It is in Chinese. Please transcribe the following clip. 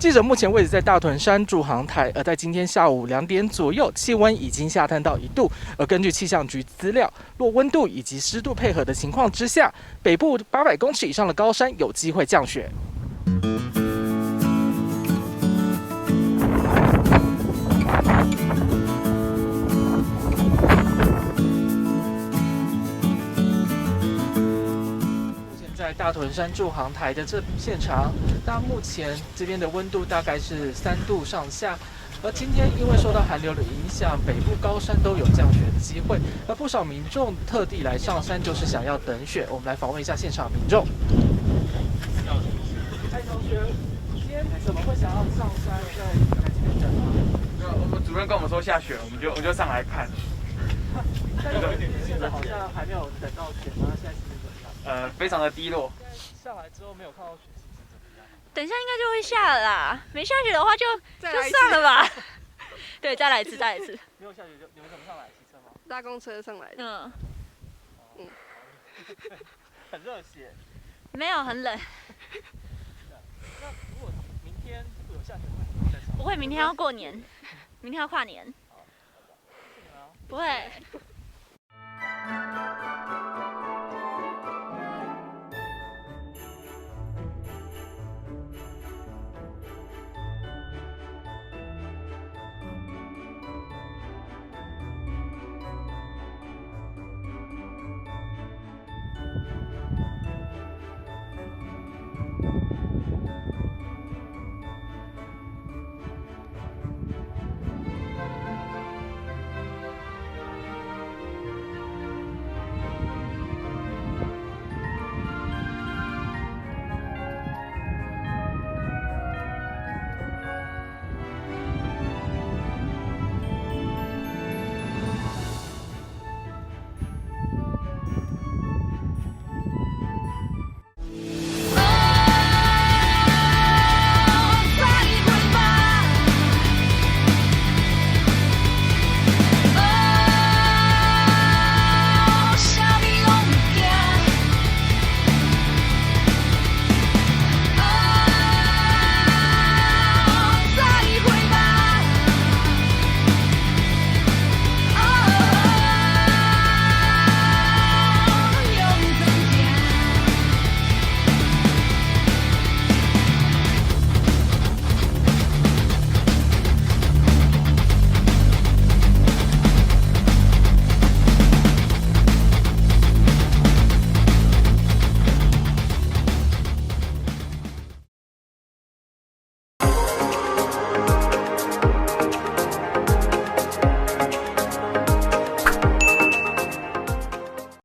记者目前位置在大屯山驻航台，而在今天下午2点左右，气温已经下探到1度。而根据气象局资料，若温度以及湿度配合的情况之下，北部800公尺以上的高山有机会降雪。在大屯山驻航台的这现场，那目前这边的温度大概是3度上下。而今天因为受到寒流的影响，北部高山都有降雪的机会，而不少民众特地来上山，就是想要等雪。我们来访问一下现场民众。嗨，同学，今天怎么会想要上山在这边等啊？没有，我们主任跟我们说下雪，我们就上来看。但是现在好像还没有等到雪吗？现在心情怎么样？非常的低落。上来之后没有看到雪，心情怎么样？等一下应该就会下了啦，没下雪的话就算了吧。对，再来一次。没有下雪就你们怎么上来？骑车吗？搭公车上来的。很热血。没有很冷。那如果明天会有下雪会在场？不会，明天要过年，明天要跨年。不会。